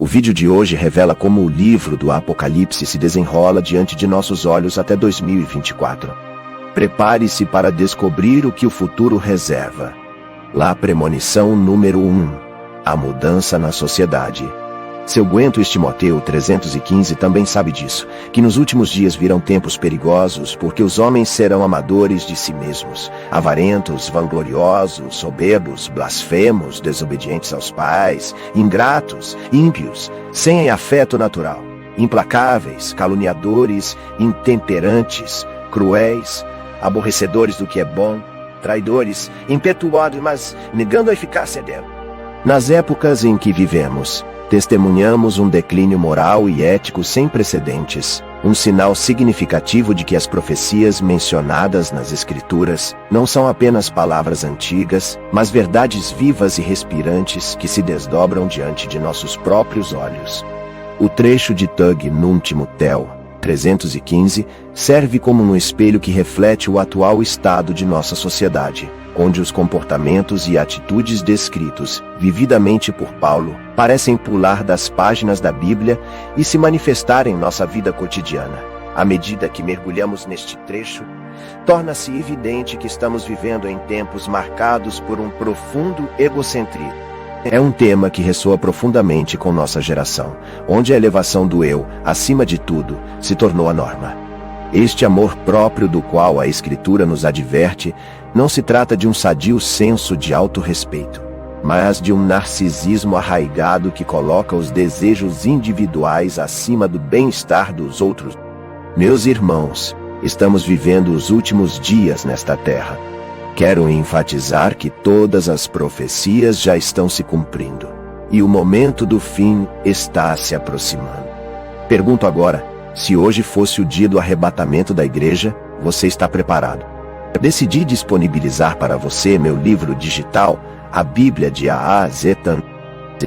vídeo de hoje revela como o livro do Apocalipse se desenrola diante de nossos olhos até 2024. Prepare-se para descobrir o que o futuro reserva. La premonição número 1. A mudança na sociedade. Seu Guento Timóteo 315 também sabe disso, que nos últimos dias virão tempos perigosos, porque os homens serão amadores de si mesmos, avarentos, vangloriosos, soberbos, blasfemos, desobedientes aos pais, ingratos, ímpios, sem afeto natural, implacáveis, caluniadores, intemperantes, cruéis, aborrecedores do que é bom, traidores, impetuosos, mas negando a eficácia dela. Nas épocas em que vivemos, testemunhamos um declínio moral e ético sem precedentes, um sinal significativo de que as profecias mencionadas nas Escrituras não são apenas palavras antigas, mas verdades vivas e respirantes que se desdobram diante de nossos próprios olhos. O trecho de Tug Num Timoteu 315 serve como um espelho que reflete o atual estado de nossa sociedade, onde os comportamentos e atitudes descritos, vividamente por Paulo, parecem pular das páginas da Bíblia e se manifestar em nossa vida cotidiana. À medida que mergulhamos neste trecho, torna-se evidente que estamos vivendo em tempos marcados por um profundo egocentrismo. É um tema que ressoa profundamente com nossa geração, onde a elevação do eu, acima de tudo, se tornou a norma. Este amor próprio do qual a Escritura nos adverte não se trata de um sadio senso de autorrespeito, mas de um narcisismo arraigado que coloca os desejos individuais acima do bem-estar dos outros. Meus irmãos, estamos vivendo os últimos dias nesta terra. Quero enfatizar que todas as profecias já estão se cumprindo, e o momento do fim está se aproximando. Pergunto agora, se hoje fosse o dia do arrebatamento da igreja, você está preparado? Decidi disponibilizar para você meu livro digital, A Bíblia de A a Z.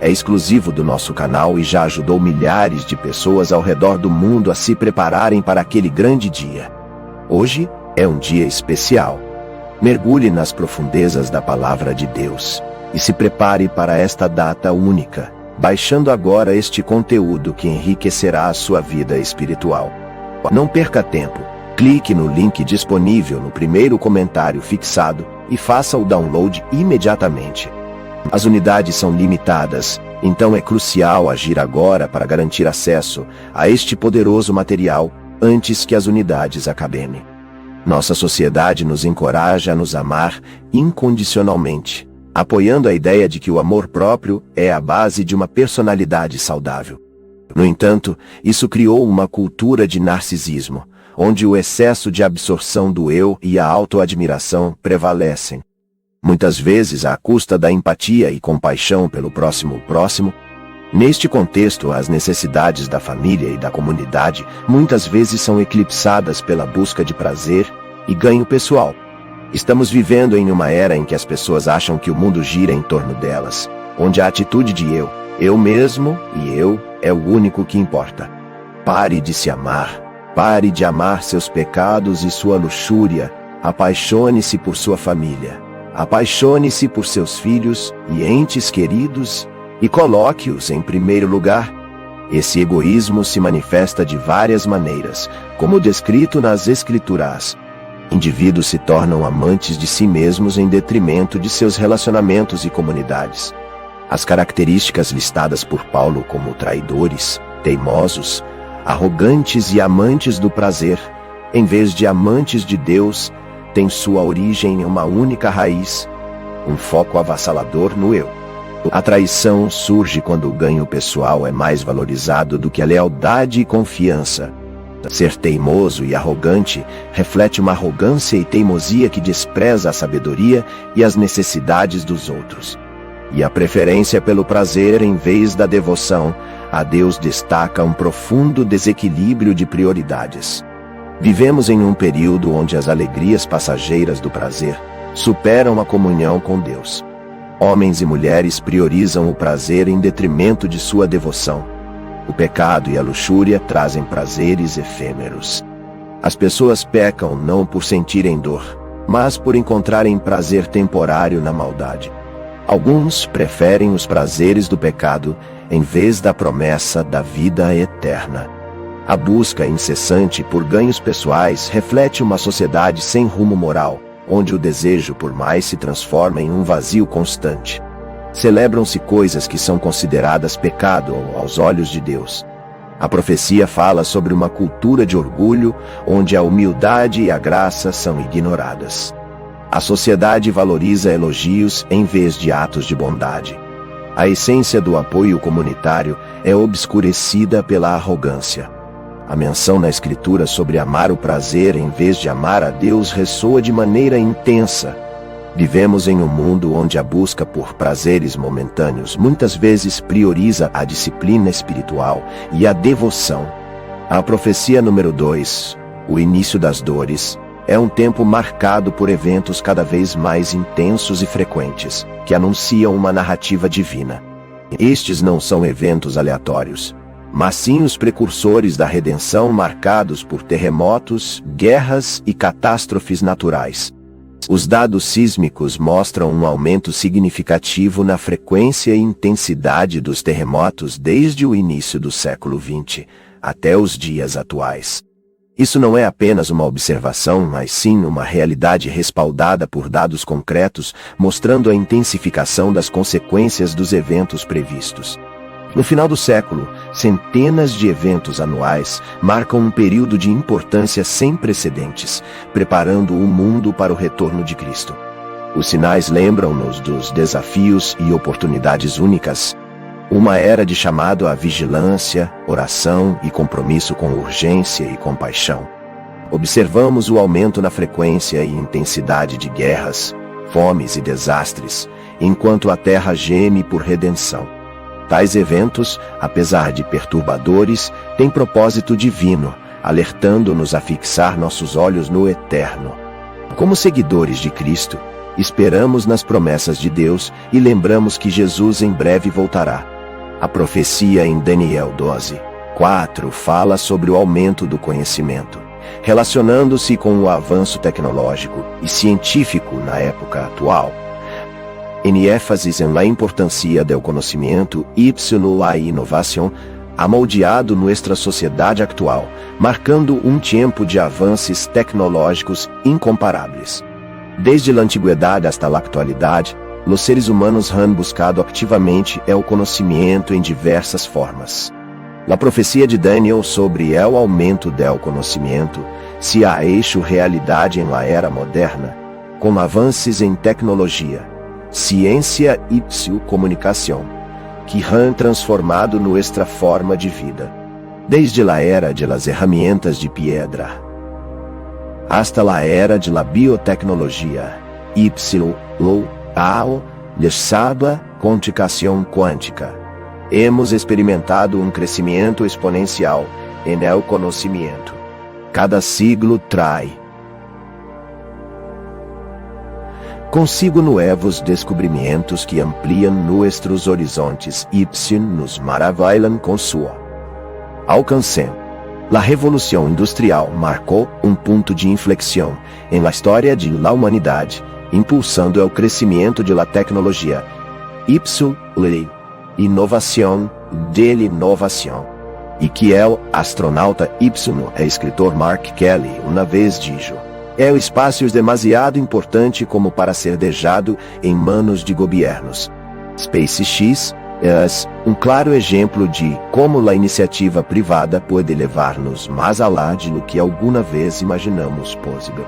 É exclusivo do nosso canal e já ajudou milhares de pessoas ao redor do mundo a se prepararem para aquele grande dia. Hoje é um dia especial. Mergulhe nas profundezas da Palavra de Deus e se prepare para esta data única, baixando agora este conteúdo que enriquecerá a sua vida espiritual. Não perca tempo. Clique no link disponível no primeiro comentário fixado e faça o download imediatamente. As unidades são limitadas, então é crucial agir agora para garantir acesso a este poderoso material antes que as unidades acabem. Nossa sociedade nos encoraja a nos amar incondicionalmente, apoiando a ideia de que o amor próprio é a base de uma personalidade saudável. No entanto, isso criou uma cultura de narcisismo, onde o excesso de absorção do eu e a autoadmiração prevalecem. Muitas vezes à custa da empatia e compaixão pelo próximo. Neste contexto, as necessidades da família e da comunidade muitas vezes são eclipsadas pela busca de prazer e ganho pessoal. Estamos vivendo em uma era em que as pessoas acham que o mundo gira em torno delas, onde a atitude de eu mesmo e eu é o único que importa. Pare de se amar. Pare de amar seus pecados e sua luxúria. Apaixone-se por sua família. Apaixone-se por seus filhos e entes queridos e coloque-os em primeiro lugar. Esse egoísmo se manifesta de várias maneiras, como descrito nas Escrituras. Indivíduos se tornam amantes de si mesmos em detrimento de seus relacionamentos e comunidades. As características listadas por Paulo como traidores, teimosos, arrogantes e amantes do prazer, em vez de amantes de Deus, têm sua origem em uma única raiz, um foco avassalador no eu. A traição surge quando o ganho pessoal é mais valorizado do que a lealdade e confiança. Ser teimoso e arrogante reflete uma arrogância e teimosia que despreza a sabedoria e as necessidades dos outros. E a preferência pelo prazer em vez da devoção a Deus destaca um profundo desequilíbrio de prioridades. Vivemos em um período onde as alegrias passageiras do prazer superam a comunhão com Deus. Homens e mulheres priorizam o prazer em detrimento de sua devoção. O pecado e a luxúria trazem prazeres efêmeros. As pessoas pecam não por sentirem dor, mas por encontrarem prazer temporário na maldade. Alguns preferem os prazeres do pecado em vez da promessa da vida eterna. A busca incessante por ganhos pessoais reflete uma sociedade sem rumo moral, onde o desejo por mais se transforma em um vazio constante. Celebram-se coisas que são consideradas pecado aos olhos de Deus. A profecia fala sobre uma cultura de orgulho, onde a humildade e a graça são ignoradas. A sociedade valoriza elogios em vez de atos de bondade. A essência do apoio comunitário é obscurecida pela arrogância. A menção na Escritura sobre amar o prazer em vez de amar a Deus ressoa de maneira intensa. Vivemos em um mundo onde a busca por prazeres momentâneos muitas vezes prioriza a disciplina espiritual e a devoção. A profecia número 2, o início das dores, é um tempo marcado por eventos cada vez mais intensos e frequentes, que anunciam uma narrativa divina. Estes não são eventos aleatórios, mas sim os precursores da redenção marcados por terremotos, guerras e catástrofes naturais. Os dados sísmicos mostram um aumento significativo na frequência e intensidade dos terremotos desde o início do século XX até os dias atuais. Isso não é apenas uma observação, mas sim uma realidade respaldada por dados concretos, mostrando a intensificação das consequências dos eventos previstos. No final do século, centenas de eventos anuais marcam um período de importância sem precedentes, preparando o mundo para o retorno de Cristo. Os sinais lembram-nos dos desafios e oportunidades únicas, uma era de chamado à vigilância, oração e compromisso com urgência e compaixão. Observamos o aumento na frequência e intensidade de guerras, fomes e desastres, enquanto a terra geme por redenção. Tais eventos, apesar de perturbadores, têm propósito divino, alertando-nos a fixar nossos olhos no eterno. Como seguidores de Cristo, esperamos nas promessas de Deus e lembramos que Jesus em breve voltará. A profecia em Daniel 12:4 fala sobre o aumento do conhecimento, relacionando-se com o avanço tecnológico e científico na época atual. Em ênfase en la importância do conhecimento y la inovação, ha moldeado nuestra sociedade actual, marcando um tempo de avanços tecnológicos incomparáveis. Desde a antiguidade hasta a atualidade, os seres humanos han buscado ativamente o conhecimento em diversas formas. A profecia de Daniel sobre o aumento do conhecimento se ha hecho realidade em la era moderna, com avanços em tecnologia, ciência e comunicação, que han transformado nuestra forma de vida. Desde a era de las herramientas de piedra hasta la era de la biotecnologia, llamada computação quântica, hemos experimentado um crescimento exponencial em el conhecimento. Cada siglo trai consigo novos descobrimentos que ampliam nossos horizontes e nos maravilham com sua alcance. A Revolução Industrial marcou um ponto de inflexão em la história de la humanidade, impulsando o crescimento de la tecnologia, inovação de inovação. E que o astronauta escritor Mark Kelly uma vez dijo: o espaço é demasiado importante como para ser deixado em manos de governos. SpaceX é um claro exemplo de como a iniciativa privada pode levar-nos mais além de lo que alguma vez imaginamos possível.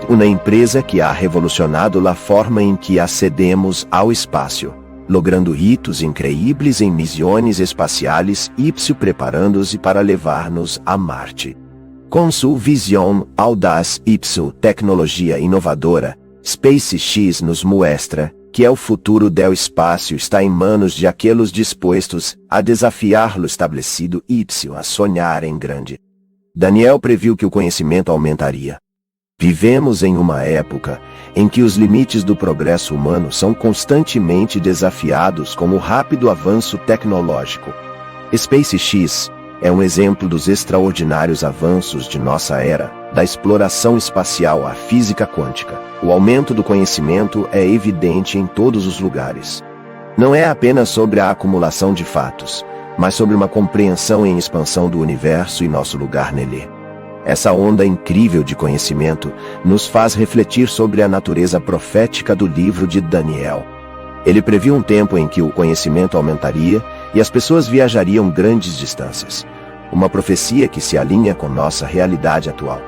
Uma empresa que ha revolucionado a forma em que acedemos ao espaço, logrando hitos increíbles em missões espaciais e preparando-se para levar-nos a Marte. Com sua visão audaz e tecnologia inovadora, SpaceX nos mostra que o futuro do espaço está em manos de aqueles dispostos a desafiar lo estabelecido e a sonhar em grande. Daniel previu que o conhecimento aumentaria. Vivemos em uma época em que os limites do progresso humano são constantemente desafiados com o rápido avanço tecnológico. SpaceX é um exemplo dos extraordinários avanços de nossa era, da exploração espacial à física quântica. O aumento do conhecimento é evidente em todos os lugares. Não é apenas sobre a acumulação de fatos, mas sobre uma compreensão em expansão do universo e nosso lugar nele. Essa onda incrível de conhecimento nos faz refletir sobre a natureza profética do livro de Daniel. Ele previu um tempo em que o conhecimento aumentaria e as pessoas viajariam grandes distâncias. Uma profecia que se alinha com nossa realidade atual.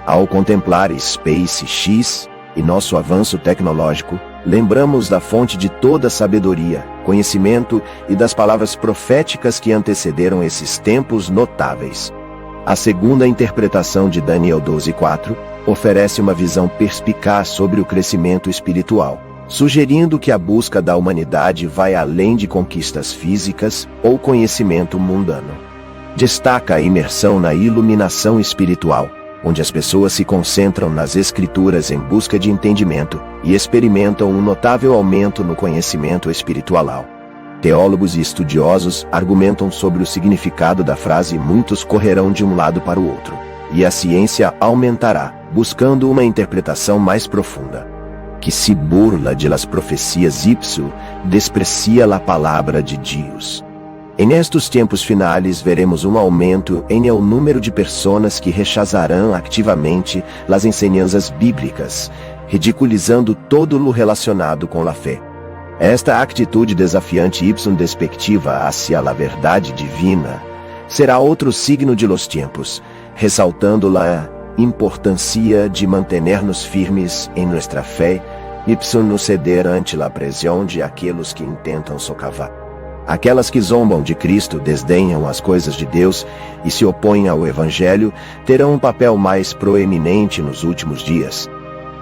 Ao contemplar SpaceX e nosso avanço tecnológico, lembramos da fonte de toda sabedoria, conhecimento e das palavras proféticas que antecederam esses tempos notáveis. A segunda interpretação de Daniel 12:4 oferece uma visão perspicaz sobre o crescimento espiritual, sugerindo que a busca da humanidade vai além de conquistas físicas ou conhecimento mundano. Destaca a imersão na iluminação espiritual, onde as pessoas se concentram nas escrituras em busca de entendimento e experimentam um notável aumento no conhecimento espiritual. Teólogos e estudiosos argumentam sobre o significado da frase "muitos correrão de um lado para o outro", e a ciência aumentará, buscando uma interpretação mais profunda, que se burla de las profecias ipso, desprecia la palavra de Deus. En estes tempos finais veremos um aumento em el número de pessoas que rechazarão ativamente las enseñanzas bíblicas, ridiculizando todo o relacionado com a fé. Esta atitude desafiante ipsum despectiva hacia a verdade divina será outro signo de los tiempos, ressaltando a importância de manter-nos firmes em nossa fé, ipsum no ceder ante la pressão de aqueles que intentam socavar. Aquelas que zombam de Cristo, desdenham as coisas de Deus e se opõem ao Evangelho, terão um papel mais proeminente nos últimos dias.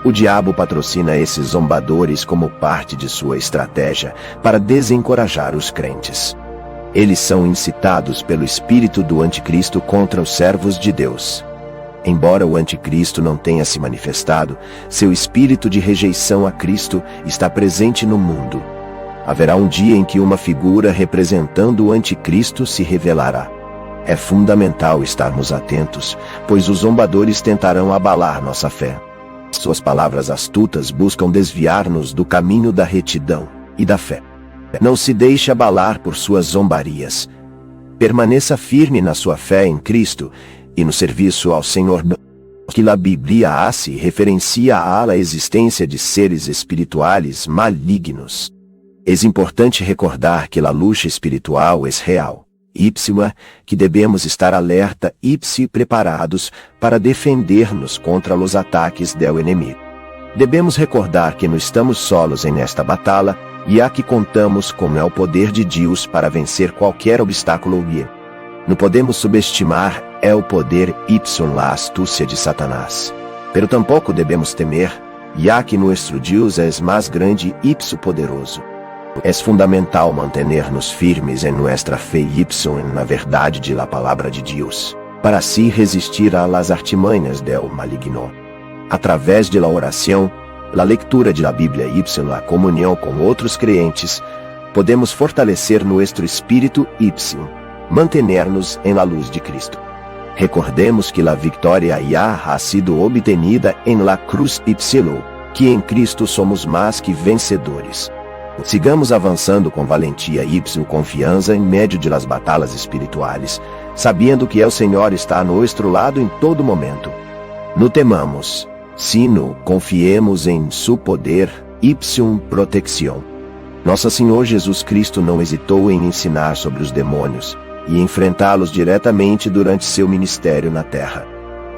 O diabo patrocina esses zombadores como parte de sua estratégia para desencorajar os crentes. Eles são incitados pelo espírito do anticristo contra os servos de Deus. Embora o anticristo não tenha se manifestado, seu espírito de rejeição a Cristo está presente no mundo. Haverá um dia em que uma figura representando o anticristo se revelará. É fundamental estarmos atentos, pois os zombadores tentarão abalar nossa fé. Suas palavras astutas buscam desviar-nos do caminho da retidão e da fé. Não se deixe abalar por suas zombarias. Permaneça firme na sua fé em Cristo e no serviço ao Senhor. Que a Bíblia hace referencia à existência de seres espirituais malignos. É importante recordar que a luta espiritual é real, ipsima, que devemos estar alerta ipsi preparados para defender-nos contra os ataques do inimigo. Devemos recordar que não estamos solos em esta batalha e aqui contamos com o poder de Deus para vencer qualquer obstáculo. Não podemos subestimar o poder ipsum la astúcia de Satanás. Pero tampouco devemos temer, já que nosso Deus é mais grande ipso poderoso. É fundamental manter-nos firmes em nossa fé ipsum na verdade de la palavra de Deus, para assim resistir a las artimanhas del maligno. Através de la oração, la leitura de la Bíblia ipsum, a comunhão com outros crentes, podemos fortalecer nosso espírito ipsum, manter-nos em la luz de Cristo. Recordemos que la vitória já ha sido obtenida em la cruz ipsilo, que em Cristo somos mais que vencedores. Sigamos avançando com valentia ipsum confiança em meio de las batalhas espirituais, sabendo que o Senhor está a nosso lado em todo momento. Não temamos, sino confiemos em su poder ipsum protecção. Nosso Senhor Jesus Cristo não hesitou em ensinar sobre os demônios e enfrentá-los diretamente durante seu ministério na terra.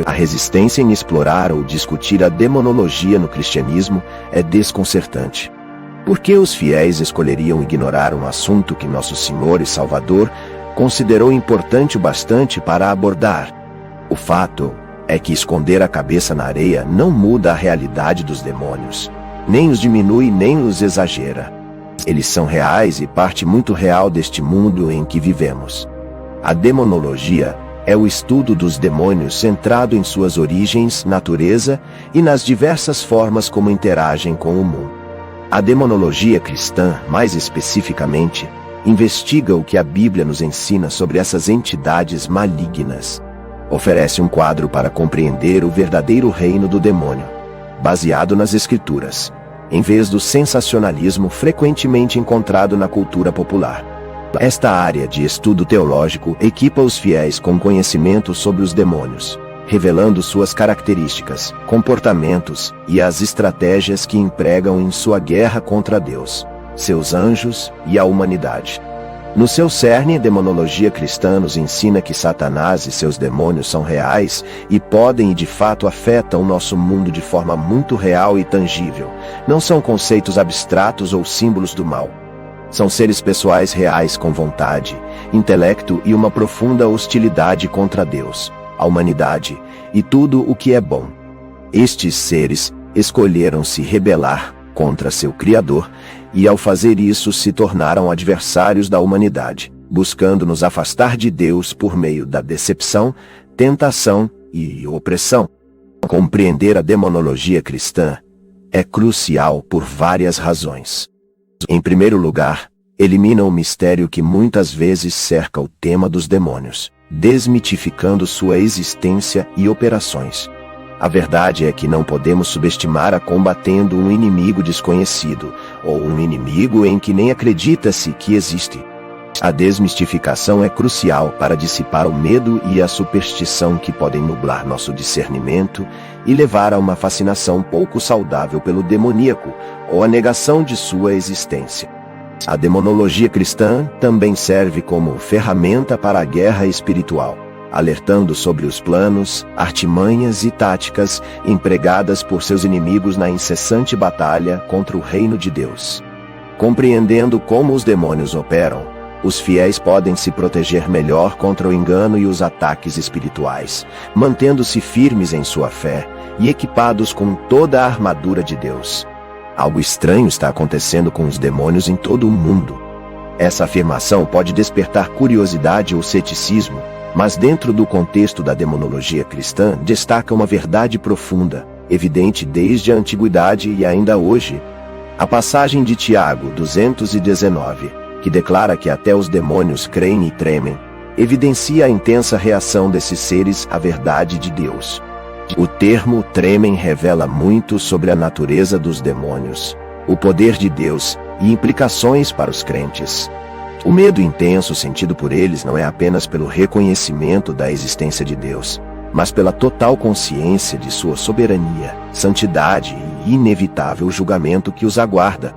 A resistência em explorar ou discutir a demonologia no cristianismo é desconcertante. Por que os fiéis escolheriam ignorar um assunto que nosso Senhor e Salvador considerou importante o bastante para abordar? O fato é que esconder a cabeça na areia não muda a realidade dos demônios, nem os diminui nem os exagera. Eles são reais e parte muito real deste mundo em que vivemos. A demonologia é o estudo dos demônios centrado em suas origens, natureza e nas diversas formas como interagem com o mundo. A demonologia cristã, mais especificamente, investiga o que a Bíblia nos ensina sobre essas entidades malignas. Oferece um quadro para compreender o verdadeiro reino do demônio, baseado nas Escrituras, em vez do sensacionalismo frequentemente encontrado na cultura popular. Esta área de estudo teológico equipa os fiéis com conhecimento sobre os demônios, revelando suas características, comportamentos e as estratégias que empregam em sua guerra contra Deus, seus anjos e a humanidade. No seu cerne, a demonologia cristã nos ensina que Satanás e seus demônios são reais e podem e de fato afetam nosso mundo de forma muito real e tangível. Não são conceitos abstratos ou símbolos do mal. São seres pessoais reais com vontade, intelecto e uma profunda hostilidade contra Deus, a humanidade e tudo o que é bom. Estes seres escolheram se rebelar contra seu Criador e, ao fazer isso, se tornaram adversários da humanidade, buscando nos afastar de Deus por meio da decepção, tentação e opressão. Compreender a demonologia cristã é crucial por várias razões. Em primeiro lugar, elimina o mistério que muitas vezes cerca o tema dos demônios, desmitificando sua existência e operações. A verdade é que não podemos subestimar a combatendo um inimigo desconhecido, ou um inimigo em que nem acredita-se que existe. A desmistificação é crucial para dissipar o medo e a superstição que podem nublar nosso discernimento e levar a uma fascinação pouco saudável pelo demoníaco, ou a negação de sua existência. A demonologia cristã também serve como ferramenta para a guerra espiritual, alertando sobre os planos, artimanhas e táticas empregadas por seus inimigos na incessante batalha contra o reino de Deus. Compreendendo como os demônios operam, os fiéis podem se proteger melhor contra o engano e os ataques espirituais, mantendo-se firmes em sua fé e equipados com toda a armadura de Deus. Algo estranho está acontecendo com os demônios em todo o mundo. Essa afirmação pode despertar curiosidade ou ceticismo, mas dentro do contexto da demonologia cristã destaca uma verdade profunda, evidente desde a antiguidade e ainda hoje. A passagem de Tiago 2:19, que declara que até os demônios creem e tremem, evidencia a intensa reação desses seres à verdade de Deus. O termo tremem revela muito sobre a natureza dos demônios, o poder de Deus e implicações para os crentes. O medo intenso sentido por eles não é apenas pelo reconhecimento da existência de Deus, mas pela total consciência de sua soberania, santidade e inevitável julgamento que os aguarda.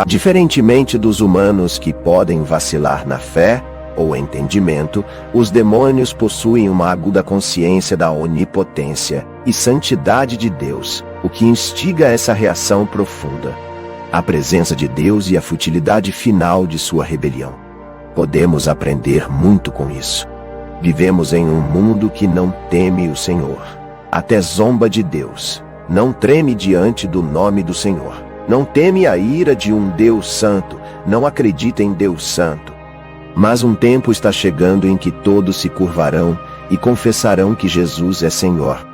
Diferentemente dos humanos que podem vacilar na fé ou entendimento, os demônios possuem uma aguda consciência da onipotência e santidade de Deus, o que instiga essa reação profunda. A presença de Deus e a futilidade final de sua rebelião. Podemos aprender muito com isso. Vivemos em um mundo que não teme o Senhor, até zomba de Deus, não treme diante do nome do Senhor, não teme a ira de um Deus santo, não acredita em Deus santo. Mas um tempo está chegando em que todos se curvarão e confessarão que Jesus é Senhor.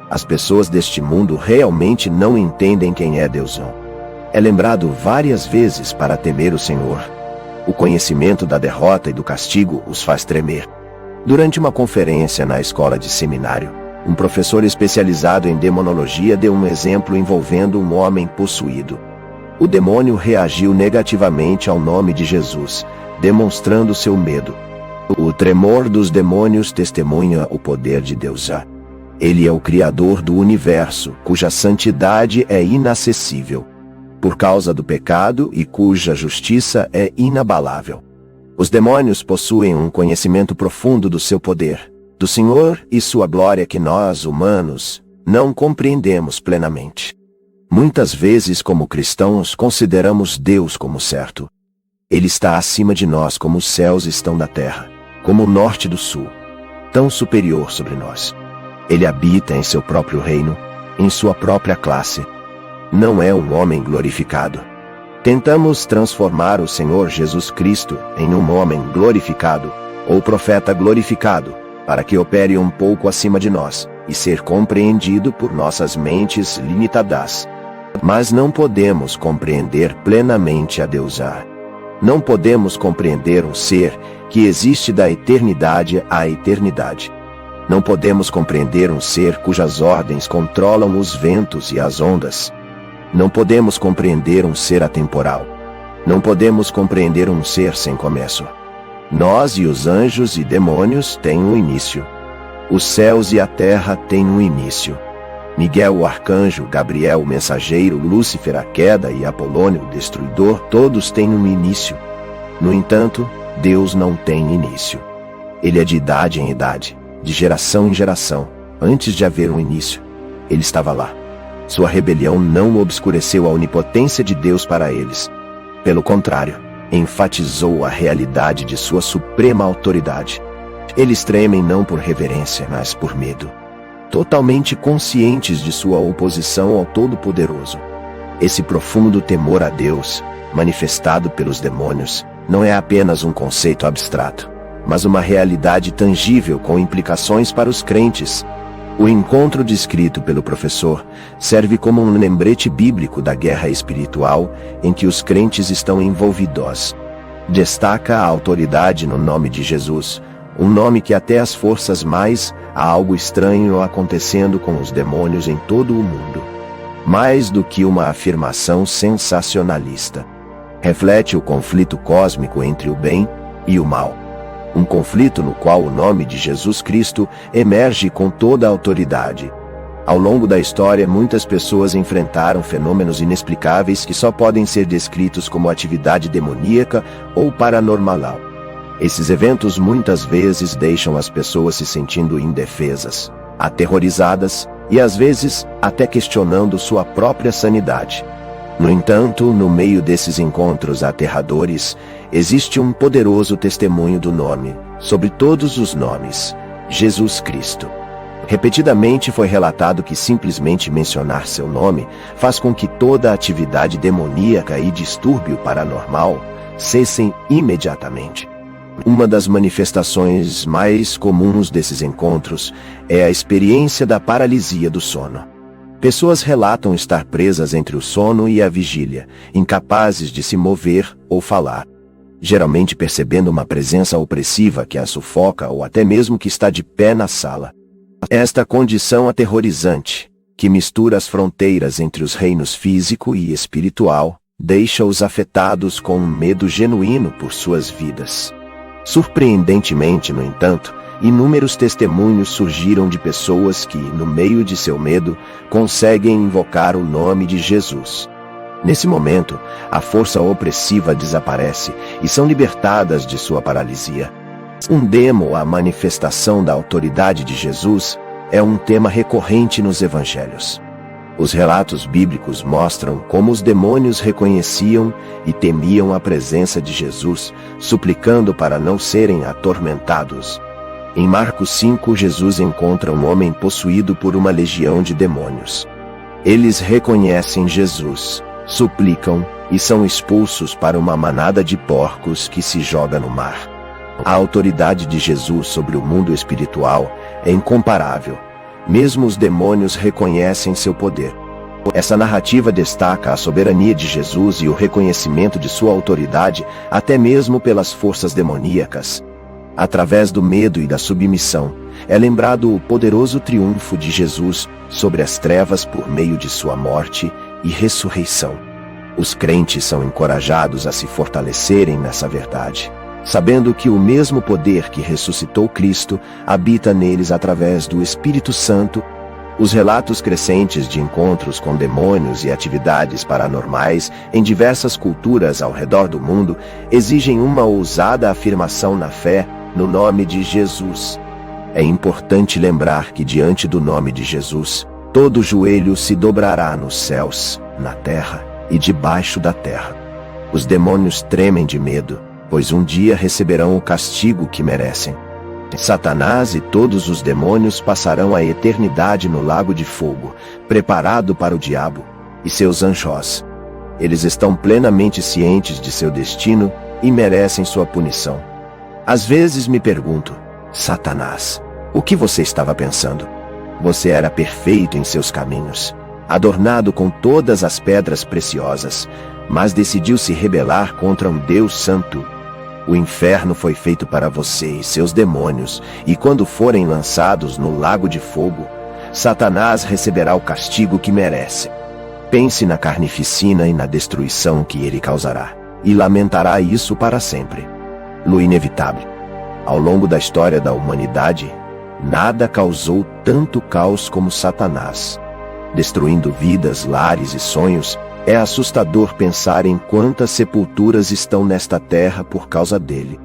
As pessoas deste mundo realmente não entendem quem é Deus. É lembrado várias vezes para temer o Senhor. O conhecimento da derrota e do castigo os faz tremer. Durante uma conferência na escola de seminário, um professor especializado em demonologia deu um exemplo envolvendo um homem possuído. O demônio reagiu negativamente ao nome de Jesus, demonstrando seu medo. O tremor dos demônios testemunha o poder de Deus. Ele é o Criador do universo, cuja santidade é inacessível, por causa do pecado e cuja justiça é inabalável. Os demônios possuem um conhecimento profundo do seu poder, do Senhor e sua glória que nós, humanos, não compreendemos plenamente. Muitas vezes, como cristãos, consideramos Deus como certo. Ele está acima de nós como os céus estão da terra, como o norte do sul, tão superior sobre nós. Ele habita em seu próprio reino, em sua própria classe. Não é um homem glorificado. Tentamos transformar o Senhor Jesus Cristo em um homem glorificado, ou profeta glorificado, para que opere um pouco acima de nós, e ser compreendido por nossas mentes limitadas. Mas não podemos compreender plenamente a Deus. Não podemos compreender um ser que existe da eternidade à eternidade. Não podemos compreender um ser cujas ordens controlam os ventos e as ondas. Não podemos compreender um ser atemporal. Não podemos compreender um ser sem começo. Nós e os anjos e demônios têm um início. Os céus e a terra têm um início. Miguel o arcanjo, Gabriel o mensageiro, Lúcifer a queda e Apolônio o destruidor, todos têm um início. No entanto, Deus não tem início. Ele é de idade em idade, de geração em geração. Antes de haver um início, ele estava lá. Sua rebelião não obscureceu a onipotência de Deus para eles. Pelo contrário, enfatizou a realidade de sua suprema autoridade. Eles tremem não por reverência, mas por medo. Totalmente conscientes de sua oposição ao Todo-Poderoso. Esse profundo temor a Deus, manifestado pelos demônios, não é apenas um conceito abstrato, mas uma realidade tangível com implicações para os crentes. O encontro descrito pelo professor serve como um lembrete bíblico da guerra espiritual em que os crentes estão envolvidos. Destaca a autoridade no nome de Jesus, um nome que até as forças mais há algo estranho acontecendo com os demônios em todo o mundo. Mais do que uma afirmação sensacionalista. Reflete o conflito cósmico entre o bem e o mal. Um conflito no qual o nome de Jesus Cristo emerge com toda a autoridade. Ao longo da história, muitas pessoas enfrentaram fenômenos inexplicáveis que só podem ser descritos como atividade demoníaca ou paranormal. Esses eventos muitas vezes deixam as pessoas se sentindo indefesas, aterrorizadas e às vezes até questionando sua própria sanidade. No entanto, no meio desses encontros aterradores, existe um poderoso testemunho do nome, sobre todos os nomes, Jesus Cristo. Repetidamente foi relatado que simplesmente mencionar seu nome faz com que toda atividade demoníaca e distúrbio paranormal cessem imediatamente. Uma das manifestações mais comuns desses encontros é a experiência da paralisia do sono. Pessoas relatam estar presas entre o sono e a vigília, incapazes de se mover ou falar, geralmente percebendo uma presença opressiva que as sufoca ou até mesmo que está de pé na sala. Esta condição aterrorizante, que mistura as fronteiras entre os reinos físico e espiritual, deixa-os afetados com um medo genuíno por suas vidas. Surpreendentemente, no entanto, inúmeros testemunhos surgiram de pessoas que, no meio de seu medo, conseguem invocar o nome de Jesus. Nesse momento, a força opressiva desaparece e são libertadas de sua paralisia. Um demo à manifestação da autoridade de Jesus é um tema recorrente nos evangelhos. Os relatos bíblicos mostram como os demônios reconheciam e temiam a presença de Jesus, suplicando para não serem atormentados. Em Marcos 5, Jesus encontra um homem possuído por uma legião de demônios. Eles reconhecem Jesus, suplicam e são expulsos para uma manada de porcos que se joga no mar. A autoridade de Jesus sobre o mundo espiritual é incomparável. Mesmo os demônios reconhecem seu poder. Essa narrativa destaca a soberania de Jesus e o reconhecimento de sua autoridade até mesmo pelas forças demoníacas. Através do medo e da submissão, é lembrado o poderoso triunfo de Jesus sobre as trevas por meio de sua morte e ressurreição. Os crentes são encorajados a se fortalecerem nessa verdade, sabendo que o mesmo poder que ressuscitou Cristo habita neles através do Espírito Santo. Os relatos crescentes de encontros com demônios e atividades paranormais em diversas culturas ao redor do mundo exigem uma ousada afirmação na fé no nome de Jesus. É importante lembrar que diante do nome de Jesus, todo joelho se dobrará nos céus, na terra e debaixo da terra. Os demônios tremem de medo, pois um dia receberão o castigo que merecem. Satanás e todos os demônios passarão a eternidade no lago de fogo, preparado para o diabo e seus anjos. Eles estão plenamente cientes de seu destino e merecem sua punição. Às vezes me pergunto, Satanás, o que você estava pensando? Você era perfeito em seus caminhos, adornado com todas as pedras preciosas, mas decidiu se rebelar contra um Deus santo. O inferno foi feito para você e seus demônios, e quando forem lançados no lago de fogo, Satanás receberá o castigo que merece. Pense na carnificina e na destruição que ele causará, e lamentará isso para sempre. No inevitável. Ao longo da história da humanidade, nada causou tanto caos como Satanás. Destruindo vidas, lares e sonhos, é assustador pensar em quantas sepulturas estão nesta terra por causa dele.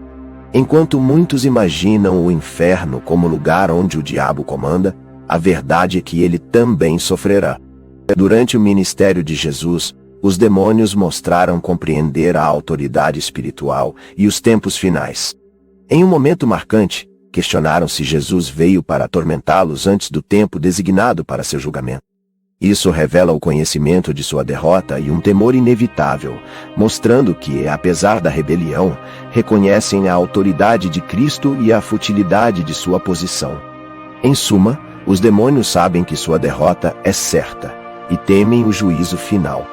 Enquanto muitos imaginam o inferno como lugar onde o diabo comanda, a verdade é que ele também sofrerá. Durante o ministério de Jesus, os demônios mostraram compreender a autoridade espiritual e os tempos finais. Em um momento marcante, questionaram se Jesus veio para atormentá-los antes do tempo designado para seu julgamento. Isso revela o conhecimento de sua derrota e um temor inevitável, mostrando que, apesar da rebelião, reconhecem a autoridade de Cristo e a futilidade de sua posição. Em suma, os demônios sabem que sua derrota é certa e temem o juízo final.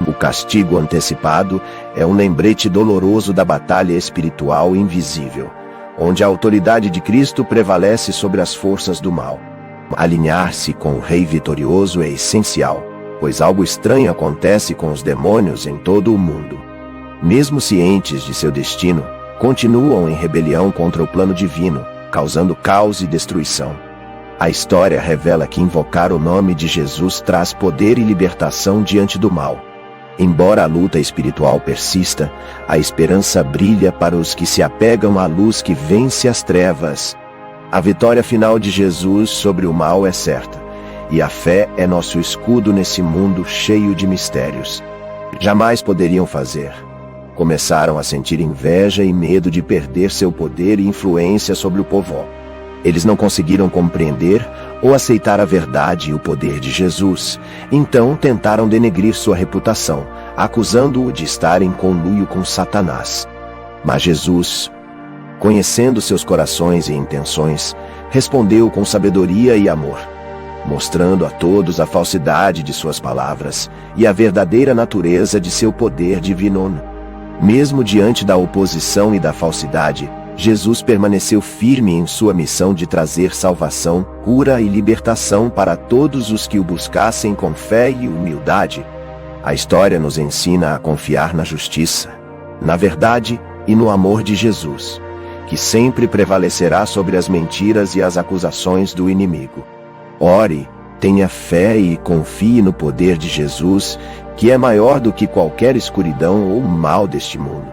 O castigo antecipado é um lembrete doloroso da batalha espiritual invisível, onde a autoridade de Cristo prevalece sobre as forças do mal. Alinhar-se com o Rei vitorioso é essencial, pois algo estranho acontece com os demônios em todo o mundo. Mesmo cientes de seu destino, continuam em rebelião contra o plano divino, causando caos e destruição. A história revela que invocar o nome de Jesus traz poder e libertação diante do mal. Embora a luta espiritual persista, a esperança brilha para os que se apegam à luz que vence as trevas. A vitória final de Jesus sobre o mal é certa, e a fé é nosso escudo nesse mundo cheio de mistérios. Jamais poderiam fazer. Começaram a sentir inveja e medo de perder seu poder e influência sobre o povo. Eles não conseguiram compreender ou aceitar a verdade e o poder de Jesus, então tentaram denegrir sua reputação, acusando-o de estar em conluio com Satanás. Mas Jesus, conhecendo seus corações e intenções, respondeu com sabedoria e amor, mostrando a todos a falsidade de suas palavras e a verdadeira natureza de seu poder divino. Mesmo diante da oposição e da falsidade, Jesus permaneceu firme em sua missão de trazer salvação, cura e libertação para todos os que o buscassem com fé e humildade. A história nos ensina a confiar na justiça, na verdade e no amor de Jesus, que sempre prevalecerá sobre as mentiras e as acusações do inimigo. Ore, tenha fé e confie no poder de Jesus, que é maior do que qualquer escuridão ou mal deste mundo.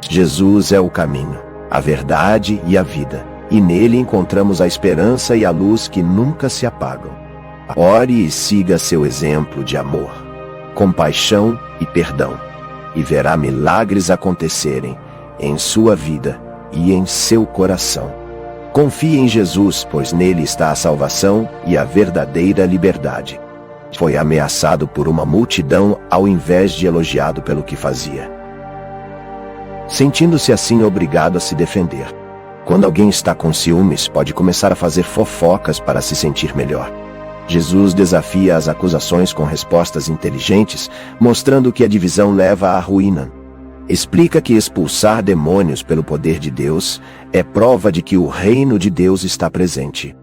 Jesus é o caminho, a verdade e a vida, e nele encontramos a esperança e a luz que nunca se apagam. Ore e siga seu exemplo de amor, compaixão e perdão, e verá milagres acontecerem em sua vida e em seu coração. Confie em Jesus, pois nele está a salvação e a verdadeira liberdade. Foi ameaçado por uma multidão ao invés de elogiado pelo que fazia, sentindo-se assim obrigado a se defender. Quando alguém está com ciúmes, pode começar a fazer fofocas para se sentir melhor. Jesus desafia as acusações com respostas inteligentes, mostrando que a divisão leva à ruína. Explica que expulsar demônios pelo poder de Deus é prova de que o reino de Deus está presente.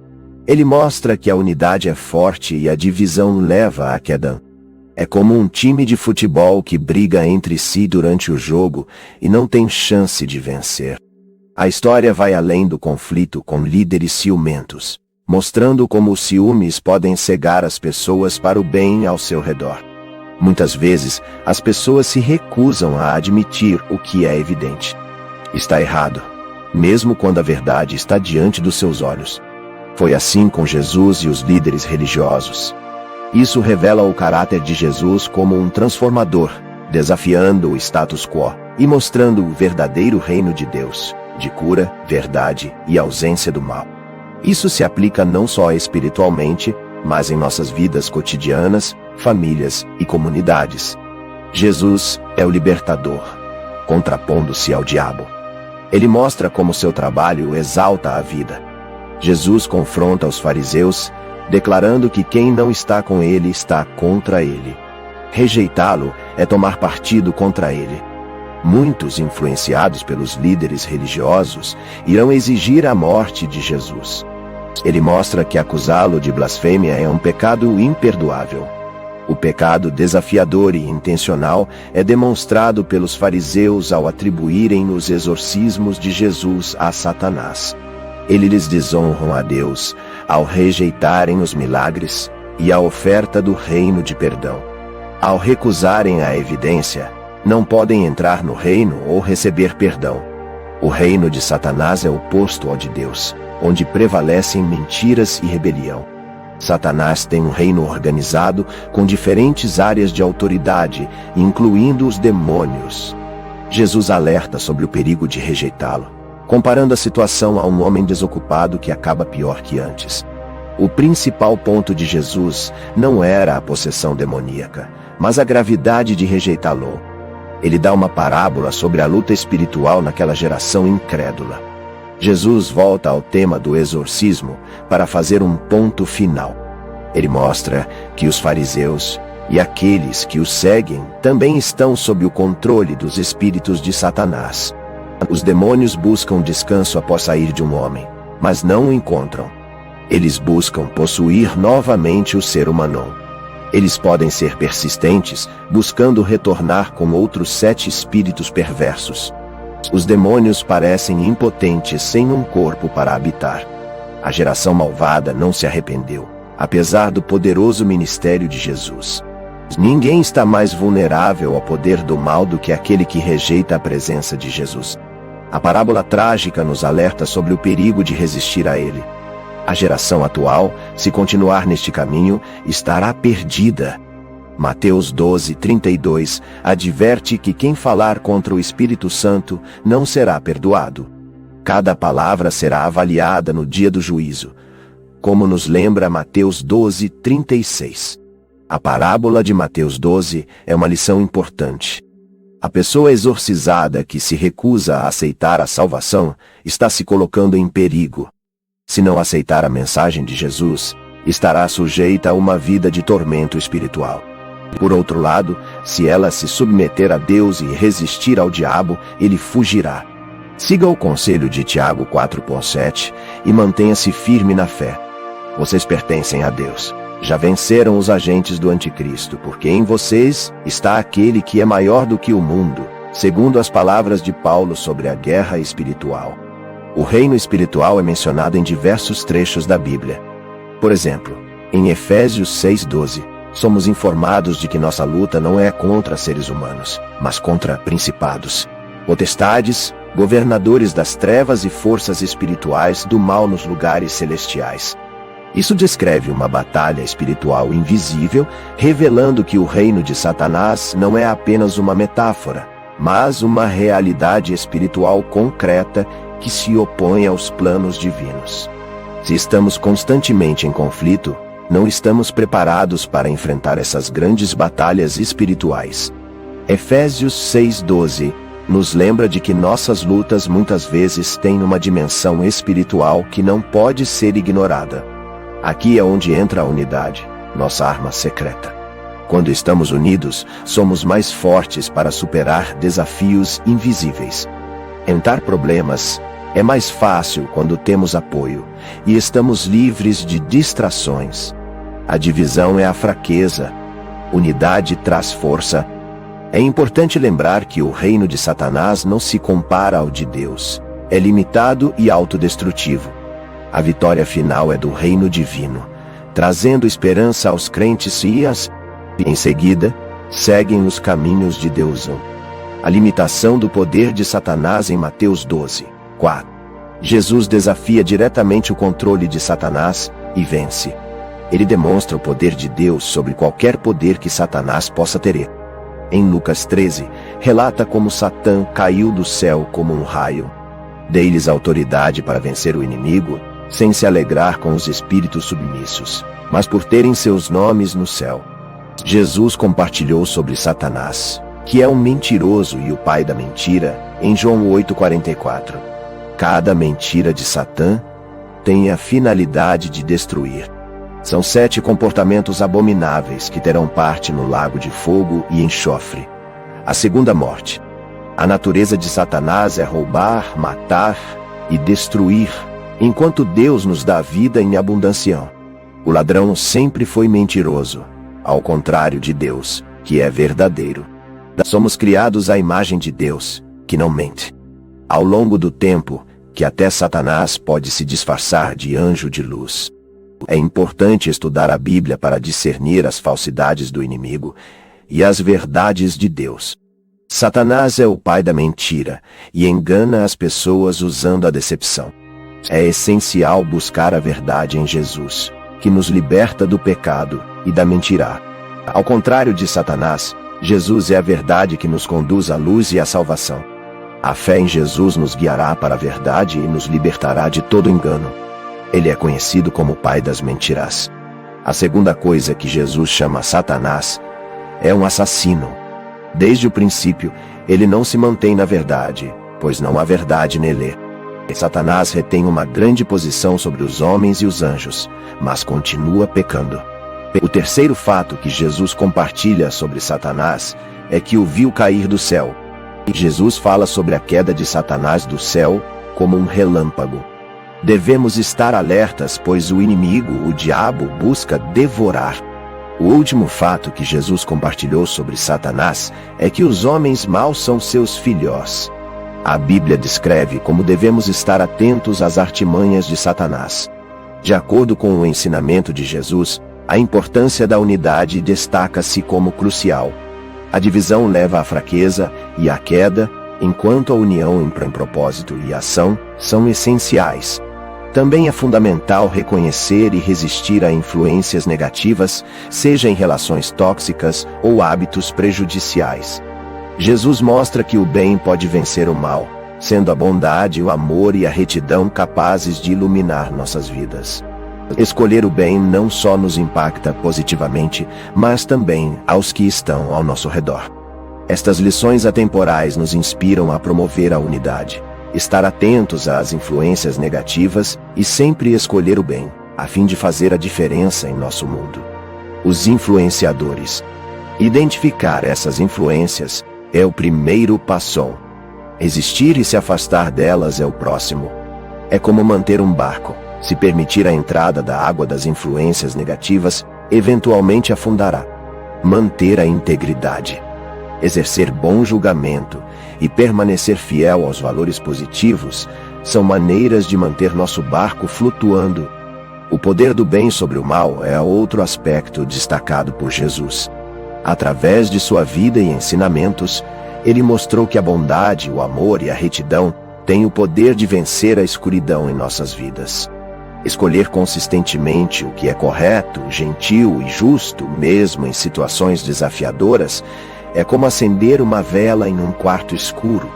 Ele mostra que a unidade é forte e a divisão leva à queda. É como um time de futebol que briga entre si durante o jogo e não tem chance de vencer. A história vai além do conflito com líderes ciumentos, mostrando como os ciúmes podem cegar as pessoas para o bem ao seu redor. Muitas vezes, as pessoas se recusam a admitir o que é evidente. Está errado, mesmo quando a verdade está diante dos seus olhos. Foi assim com Jesus e os líderes religiosos. Isso revela o caráter de Jesus como um transformador, desafiando o status quo e mostrando o verdadeiro reino de Deus, de cura, verdade e ausência do mal. Isso se aplica não só espiritualmente, mas em nossas vidas cotidianas, famílias e comunidades. Jesus é o libertador, contrapondo-se ao diabo. Ele mostra como seu trabalho exalta a vida. Jesus confronta os fariseus, declarando que quem não está com ele está contra ele. Rejeitá-lo é tomar partido contra ele. Muitos, influenciados pelos líderes religiosos, irão exigir a morte de Jesus. Ele mostra que acusá-lo de blasfêmia é um pecado imperdoável. O pecado desafiador e intencional é demonstrado pelos fariseus ao atribuírem os exorcismos de Jesus a Satanás. Eles lhes desonram a Deus ao rejeitarem os milagres e a oferta do reino de perdão. Ao recusarem a evidência, não podem entrar no reino ou receber perdão. O reino de Satanás é oposto ao de Deus, onde prevalecem mentiras e rebelião. Satanás tem um reino organizado com diferentes áreas de autoridade, incluindo os demônios. Jesus alerta sobre o perigo de rejeitá-lo, comparando a situação a um homem desocupado que acaba pior que antes. O principal ponto de Jesus não era a possessão demoníaca, mas a gravidade de rejeitá-lo. Ele dá uma parábola sobre a luta espiritual naquela geração incrédula. Jesus volta ao tema do exorcismo para fazer um ponto final. Ele mostra que os fariseus e aqueles que os seguem também estão sob o controle dos espíritos de Satanás. Os demônios buscam descanso após sair de um homem, mas não o encontram. Eles buscam possuir novamente o ser humano. Eles podem ser persistentes, buscando retornar com outros 7 espíritos perversos. Os demônios parecem impotentes sem um corpo para habitar. A geração malvada não se arrependeu, apesar do poderoso ministério de Jesus. Ninguém está mais vulnerável ao poder do mal do que aquele que rejeita a presença de Jesus. A parábola trágica nos alerta sobre o perigo de resistir a ele. A geração atual, se continuar neste caminho, estará perdida. Mateus 12:32 adverte que quem falar contra o Espírito Santo não será perdoado. Cada palavra será avaliada no dia do juízo, como nos lembra Mateus 12:36. A parábola de Mateus 12 é uma lição importante. A pessoa exorcizada que se recusa a aceitar a salvação está se colocando em perigo. Se não aceitar a mensagem de Jesus, estará sujeita a uma vida de tormento espiritual. Por outro lado, se ela se submeter a Deus e resistir ao diabo, ele fugirá. Siga o conselho de Tiago 4:7 e mantenha-se firme na fé. Vocês pertencem a Deus. Já venceram os agentes do anticristo, porque em vocês está aquele que é maior do que o mundo, segundo as palavras de Paulo sobre a guerra espiritual. O reino espiritual é mencionado em diversos trechos da Bíblia. Por exemplo, em Efésios 6:12, somos informados de que nossa luta não é contra seres humanos, mas contra principados, potestades, governadores das trevas e forças espirituais do mal nos lugares celestiais. Isso descreve uma batalha espiritual invisível, revelando que o reino de Satanás não é apenas uma metáfora, mas uma realidade espiritual concreta que se opõe aos planos divinos. Se estamos constantemente em conflito, não estamos preparados para enfrentar essas grandes batalhas espirituais. Efésios 6:12 nos lembra de que nossas lutas muitas vezes têm uma dimensão espiritual que não pode ser ignorada. Aqui é onde entra a unidade, nossa arma secreta. Quando estamos unidos, somos mais fortes para superar desafios invisíveis. Enfrentar problemas é mais fácil quando temos apoio e estamos livres de distrações. A divisão é a fraqueza. Unidade traz força. É importante lembrar que o reino de Satanás não se compara ao de Deus. É limitado e autodestrutivo. A vitória final é do reino divino, trazendo esperança aos crentes e em seguida, seguem os caminhos de Deus. A limitação do poder de Satanás em Mateus 12:4. Jesus desafia diretamente o controle de Satanás e vence. Ele demonstra o poder de Deus sobre qualquer poder que Satanás possa ter. Em Lucas 13, relata como Satã caiu do céu como um raio. Dei-lhes autoridade para vencer o inimigo, sem se alegrar com os espíritos submissos, mas por terem seus nomes no céu. Jesus compartilhou sobre Satanás, que é um mentiroso e o pai da mentira, em João 8:44. Cada mentira de Satã tem a finalidade de destruir. São 7 comportamentos abomináveis que terão parte no lago de fogo e enxofre. A segunda morte. A natureza de Satanás é roubar, matar e destruir, enquanto Deus nos dá vida em abundância. O ladrão sempre foi mentiroso. ao contrário de Deus, que é verdadeiro. Somos criados à imagem de Deus, que não mente. Ao longo do tempo, que até Satanás pode se disfarçar de anjo de luz. É importante estudar a Bíblia para discernir as falsidades do inimigo e as verdades de Deus. Satanás é o pai da mentira e engana as pessoas usando a decepção. É essencial buscar a verdade em Jesus, que nos liberta do pecado e da mentira. Ao contrário de Satanás, Jesus é a verdade que nos conduz à luz e à salvação. A fé em Jesus nos guiará para a verdade e nos libertará de todo engano. Ele é conhecido como o pai das mentiras. A segunda coisa que Jesus chama Satanás é um assassino. Desde o princípio, ele não se mantém na verdade, pois não há verdade nele. Satanás retém uma grande posição sobre os homens e os anjos, mas continua pecando. O terceiro fato que Jesus compartilha sobre Satanás é que o viu cair do céu. Jesus fala sobre a queda de Satanás do céu como um relâmpago. Devemos estar alertas, pois o inimigo, o diabo, busca devorar. O último fato que Jesus compartilhou sobre Satanás é que os homens maus são seus filhos. A Bíblia descreve como devemos estar atentos às artimanhas de Satanás. De acordo com o ensinamento de Jesus, a importância da unidade destaca-se como crucial. A divisão leva à fraqueza e à queda, enquanto a união em propósito e ação são essenciais. Também é fundamental reconhecer e resistir a influências negativas, seja em relações tóxicas ou hábitos prejudiciais. Jesus mostra que o bem pode vencer o mal, sendo a bondade, o amor e a retidão capazes de iluminar nossas vidas. Escolher o bem não só nos impacta positivamente, mas também aos que estão ao nosso redor. Estas lições atemporais nos inspiram a promover a unidade, estar atentos às influências negativas e sempre escolher o bem, a fim de fazer a diferença em nosso mundo. Os influenciadores. Identificar essas influências é o primeiro passo. Resistir e se afastar delas é o próximo. É como manter um barco. Se permitir a entrada da água das influências negativas, eventualmente afundará. Manter a integridade. Exercer bom julgamento e permanecer fiel aos valores positivos são maneiras de manter nosso barco flutuando. O poder do bem sobre o mal é outro aspecto destacado por Jesus. Através de sua vida e ensinamentos, ele mostrou que a bondade, o amor e a retidão têm o poder de vencer a escuridão em nossas vidas. Escolher consistentemente o que é correto, gentil e justo, mesmo em situações desafiadoras, é como acender uma vela em um quarto escuro.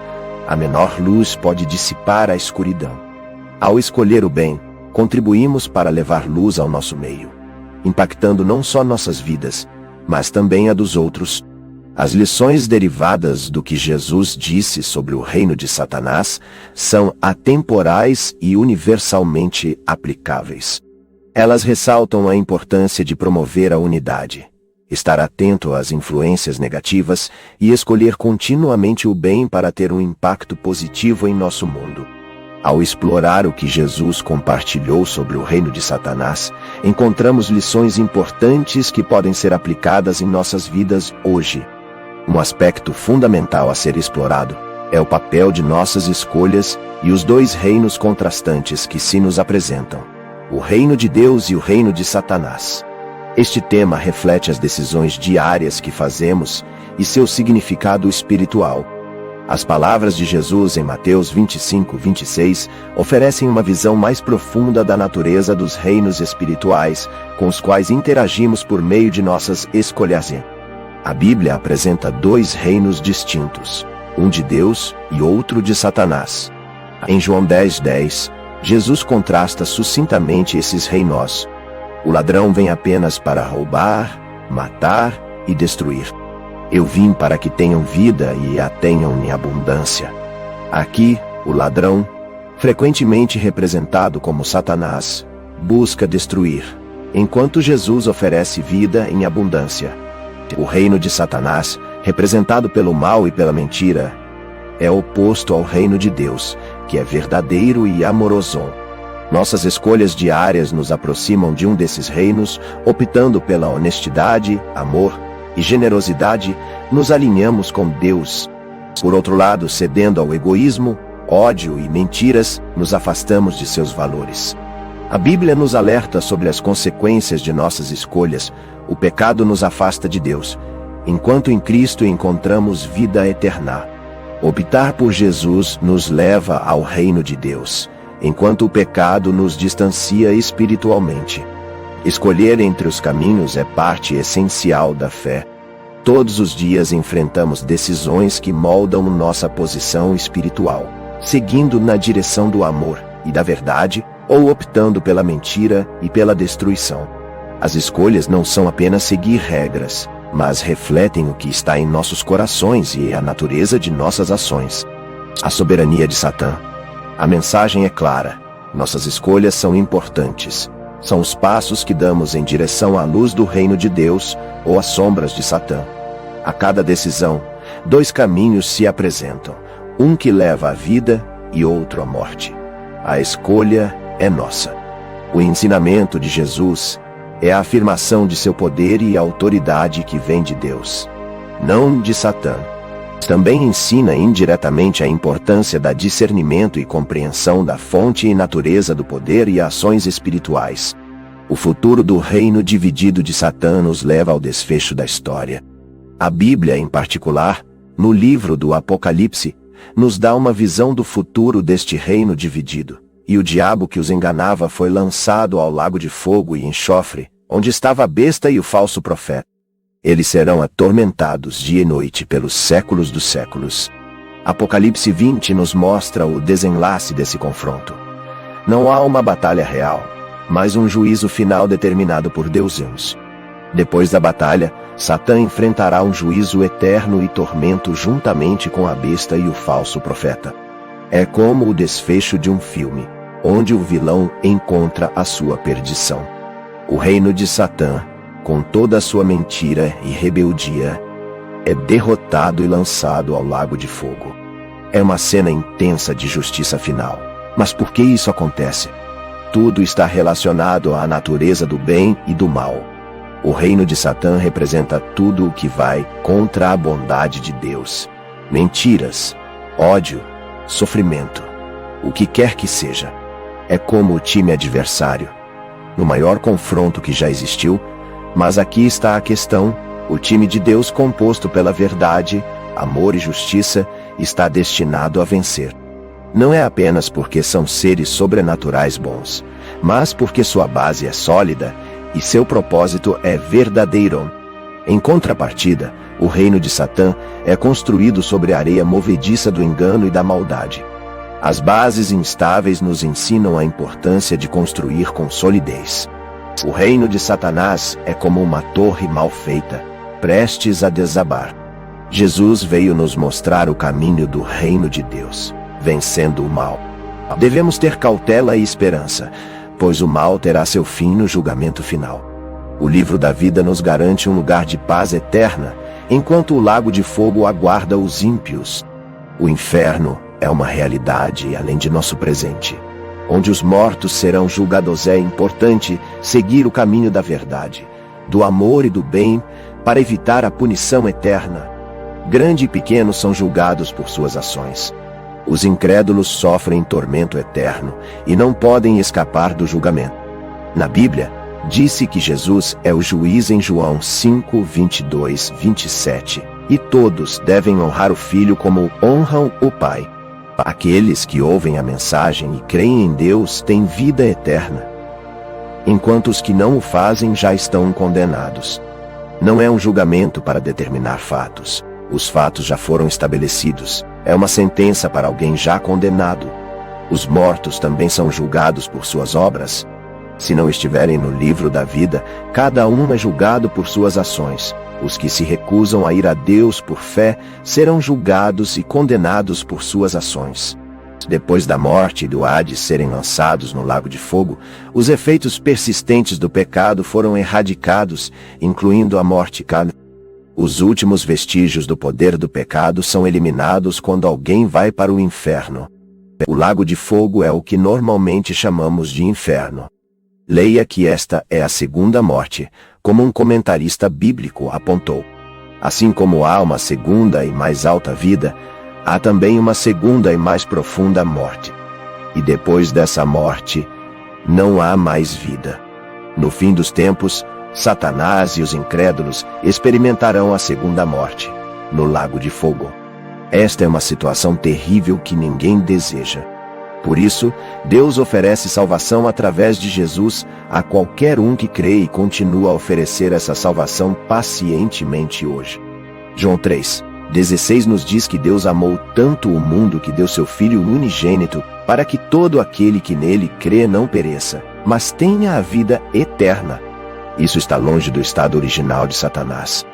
A menor luz pode dissipar a escuridão. Ao escolher o bem, contribuímos para levar luz ao nosso meio, impactando não só nossas vidas, mas também a dos outros. As lições derivadas do que Jesus disse sobre o reino de Satanás são atemporais e universalmente aplicáveis. Elas ressaltam a importância de promover a unidade, estar atento às influências negativas e escolher continuamente o bem para ter um impacto positivo em nosso mundo. Ao explorar o que Jesus compartilhou sobre o reino de Satanás, encontramos lições importantes que podem ser aplicadas em nossas vidas hoje. Um aspecto fundamental a ser explorado é o papel de nossas escolhas e os dois reinos contrastantes que se nos apresentam: o reino de Deus e o reino de Satanás. Este tema reflete as decisões diárias que fazemos e seu significado espiritual. As palavras de Jesus em Mateus 25:26 oferecem uma visão mais profunda da natureza dos reinos espirituais com os quais interagimos por meio de nossas escolhas. A Bíblia apresenta dois reinos distintos, um de Deus e outro de Satanás. Em João 10:10, Jesus contrasta sucintamente esses reinos. O ladrão vem apenas para roubar, matar e destruir. Eu vim para que tenham vida e a tenham em abundância. Aqui, o ladrão, frequentemente representado como Satanás, busca destruir, enquanto Jesus oferece vida em abundância. O reino de Satanás, representado pelo mal e pela mentira, é oposto ao reino de Deus, que é verdadeiro e amoroso. Nossas escolhas diárias nos aproximam de um desses reinos, optando pela honestidade, amor e generosidade, nos alinhamos com Deus. Por outro lado, cedendo ao egoísmo, ódio e mentiras, nos afastamos de seus valores. A Bíblia nos alerta sobre as consequências de nossas escolhas. O pecado nos afasta de Deus, enquanto em Cristo encontramos vida eterna. Optar por Jesus nos leva ao reino de Deus, enquanto o pecado nos distancia espiritualmente. Escolher entre os caminhos é parte essencial da fé. Todos os dias enfrentamos decisões que moldam nossa posição espiritual, seguindo na direção do amor e da verdade, ou optando pela mentira e pela destruição. As escolhas não são apenas seguir regras, mas refletem o que está em nossos corações e a natureza de nossas ações. A soberania de Satã. A mensagem é clara. Nossas escolhas são importantes. São os passos que damos em direção à luz do reino de Deus ou às sombras de Satã. A cada decisão, dois caminhos se apresentam, um que leva à vida e outro à morte. A escolha é nossa. O ensinamento de Jesus é a afirmação de seu poder e autoridade que vem de Deus, não de Satã. Também ensina indiretamente a importância da discernimento e compreensão da fonte e natureza do poder e ações espirituais. O futuro do reino dividido de Satã nos leva ao desfecho da história. A Bíblia, em particular, no livro do Apocalipse, nos dá uma visão do futuro deste reino dividido. E o diabo que os enganava foi lançado ao lago de fogo e enxofre, onde estava a besta e o falso profeta. Eles serão atormentados dia e noite pelos séculos dos séculos. Apocalipse 20 nos mostra o desenlace desse confronto. Não há uma batalha real, mas um juízo final determinado por Deus. Depois da batalha, Satã enfrentará um juízo eterno e tormento juntamente com a besta e o falso profeta. É como o desfecho de um filme, onde o vilão encontra a sua perdição. O reino de Satã, com toda a sua mentira e rebeldia, é derrotado e lançado ao lago de fogo. É uma cena intensa de justiça final. Mas por que isso acontece? Tudo está relacionado à natureza do bem e do mal. O reino de Satã representa tudo o que vai contra a bondade de Deus. Mentiras, ódio, sofrimento, o que quer que seja. É como o time adversário, no maior confronto que já existiu, mas aqui está a questão: o time de Deus, composto pela verdade, amor e justiça, está destinado a vencer. Não é apenas porque são seres sobrenaturais bons, mas porque sua base é sólida e seu propósito é verdadeiro. Em contrapartida, o reino de Satã é construído sobre a areia movediça do engano e da maldade. As bases instáveis nos ensinam a importância de construir com solidez. O reino de Satanás é como uma torre mal feita, prestes a desabar. Jesus veio nos mostrar o caminho do reino de Deus, vencendo o mal. Devemos ter cautela e esperança, pois o mal terá seu fim no julgamento final. O livro da vida nos garante um lugar de paz eterna, enquanto o lago de fogo aguarda os ímpios. O inferno é uma realidade além de nosso presente. Onde os mortos serão julgados, é importante seguir o caminho da verdade, do amor e do bem, para evitar a punição eterna. Grande e pequeno são julgados por suas ações. Os incrédulos sofrem tormento eterno e não podem escapar do julgamento. Na Bíblia, disse que Jesus é o juiz em João 5, 22, 27, e todos devem honrar o Filho como honram o Pai. Aqueles que ouvem a mensagem e creem em Deus têm vida eterna, enquanto os que não o fazem já estão condenados. Não é um julgamento para determinar fatos. Os fatos já foram estabelecidos. É uma sentença para alguém já condenado. Os mortos também são julgados por suas obras. Se não estiverem no livro da vida, cada um é julgado por suas ações. Os que se recusam a ir a Deus por fé serão julgados e condenados por suas ações. Depois da morte e do Hades serem lançados no lago de fogo, os efeitos persistentes do pecado foram erradicados, incluindo a morte carnal. Os últimos vestígios do poder do pecado são eliminados quando alguém vai para o inferno. O lago de fogo é o que normalmente chamamos de inferno. Leia que esta é a segunda morte, como um comentarista bíblico apontou. Assim como há uma segunda e mais alta vida, há também uma segunda e mais profunda morte. E depois dessa morte, não há mais vida. No fim dos tempos, Satanás e os incrédulos experimentarão a segunda morte, no lago de fogo. Esta é uma situação terrível que ninguém deseja. Por isso, Deus oferece salvação através de Jesus a qualquer um que crê e continua a oferecer essa salvação pacientemente hoje. João 3:16 nos diz que Deus amou tanto o mundo que deu seu Filho unigênito para que todo aquele que nele crê não pereça, mas tenha a vida eterna. Isso está longe do estado original de Satanás.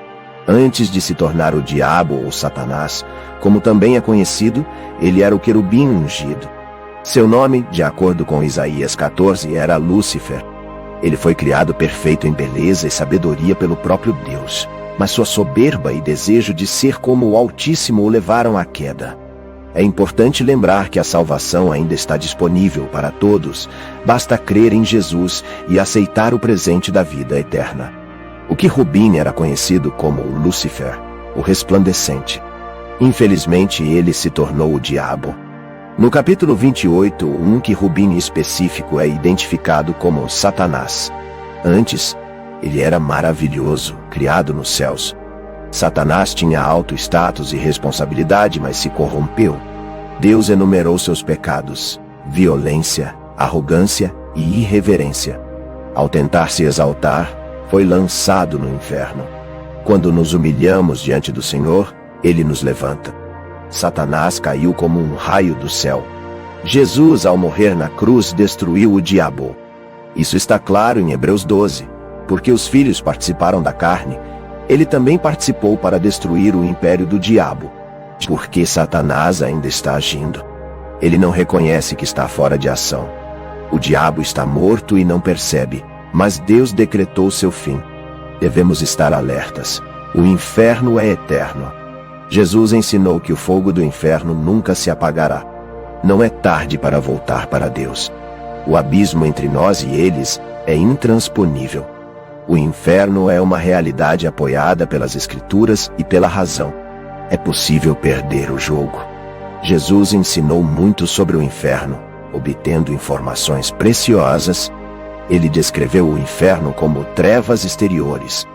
Antes de se tornar o diabo ou Satanás, como também é conhecido, ele era o querubim ungido. Seu nome, de acordo com Isaías 14, era Lúcifer. Ele foi criado perfeito em beleza e sabedoria pelo próprio Deus, mas sua soberba e desejo de ser como o Altíssimo o levaram à queda. É importante lembrar que a salvação ainda está disponível para todos, basta crer em Jesus e aceitar o presente da vida eterna. O que Rubim era conhecido como Lúcifer, o resplandecente. Infelizmente, ele se tornou o diabo. No capítulo 28, um querubim específico é identificado como Satanás. Antes, ele era maravilhoso, criado nos céus. Satanás tinha alto status e responsabilidade, mas se corrompeu. Deus enumerou seus pecados: violência, arrogância e irreverência. Ao tentar se exaltar, foi lançado no inferno. Quando nos humilhamos diante do Senhor, Ele nos levanta. Satanás caiu como um raio do céu. Jesus, ao morrer na cruz, destruiu o diabo. Isso está claro em Hebreus 12. Porque os filhos participaram da carne, ele também participou para destruir o império do diabo. Porque Satanás ainda está agindo. Ele não reconhece que está fora de ação. O diabo está morto e não percebe, mas Deus decretou seu fim. Devemos estar alertas. O inferno é eterno. Jesus ensinou que o fogo do inferno nunca se apagará. Não é tarde para voltar para Deus. O abismo entre nós e eles é intransponível. O inferno é uma realidade apoiada pelas Escrituras e pela razão. É possível perder o jogo. Jesus ensinou muito sobre o inferno, obtendo informações preciosas. Ele descreveu o inferno como trevas exteriores.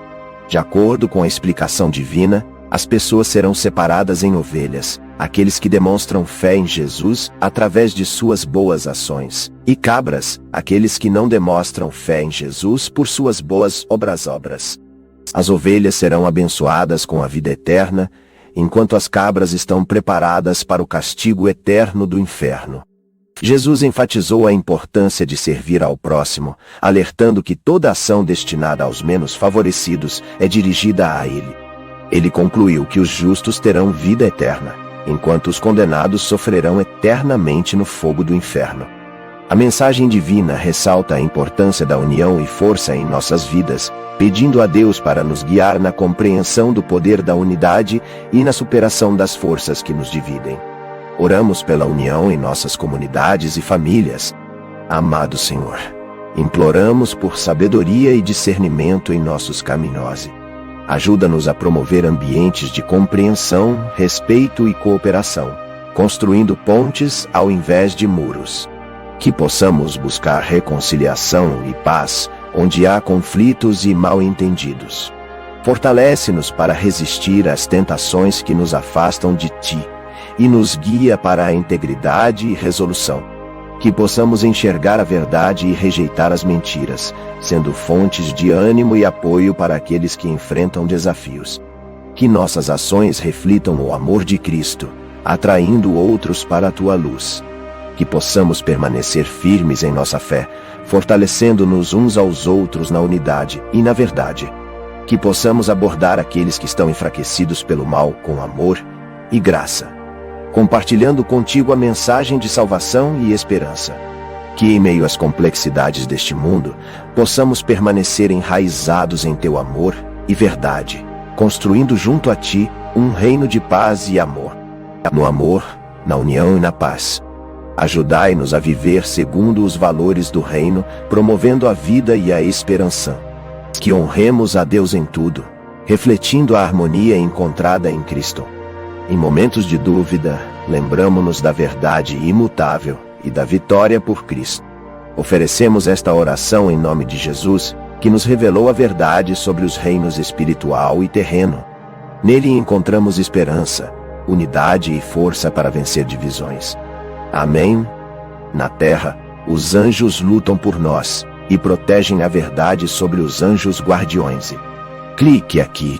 De acordo com a explicação divina, as pessoas serão separadas em ovelhas, aqueles que demonstram fé em Jesus através de suas boas ações, e cabras, aqueles que não demonstram fé em Jesus por suas boas obras. As ovelhas serão abençoadas com a vida eterna, enquanto as cabras estão preparadas para o castigo eterno do inferno. Jesus enfatizou a importância de servir ao próximo, alertando que toda ação destinada aos menos favorecidos é dirigida a Ele. Ele concluiu que os justos terão vida eterna, enquanto os condenados sofrerão eternamente no fogo do inferno. A mensagem divina ressalta a importância da união e força em nossas vidas, pedindo a Deus para nos guiar na compreensão do poder da unidade e na superação das forças que nos dividem. Oramos pela união em nossas comunidades e famílias. Amado Senhor, imploramos por sabedoria e discernimento em nossos caminhos. Ajuda-nos a promover ambientes de compreensão, respeito e cooperação, construindo pontes ao invés de muros. Que possamos buscar reconciliação e paz, onde há conflitos e mal-entendidos. Fortalece-nos para resistir às tentações que nos afastam de Ti, e nos guia para a integridade e resolução. Que possamos enxergar a verdade e rejeitar as mentiras, sendo fontes de ânimo e apoio para aqueles que enfrentam desafios. Que nossas ações reflitam o amor de Cristo, atraindo outros para a Tua luz. Que possamos permanecer firmes em nossa fé, fortalecendo-nos uns aos outros na unidade e na verdade. Que possamos abordar aqueles que estão enfraquecidos pelo mal com amor e graça, compartilhando contigo a mensagem de salvação e esperança. Que em meio às complexidades deste mundo, possamos permanecer enraizados em Teu amor e verdade, construindo junto a Ti um reino de paz e amor. No amor, na união e na paz. Ajudai-nos a viver segundo os valores do reino, promovendo a vida e a esperança. Que honremos a Deus em tudo, refletindo a harmonia encontrada em Cristo. Em momentos de dúvida, lembramo-nos da verdade imutável e da vitória por Cristo. Oferecemos esta oração em nome de Jesus, que nos revelou a verdade sobre os reinos espiritual e terreno. Nele encontramos esperança, unidade e força para vencer divisões. Amém. Na terra, os anjos lutam por nós e protegem a verdade sobre os anjos guardiões. Clique aqui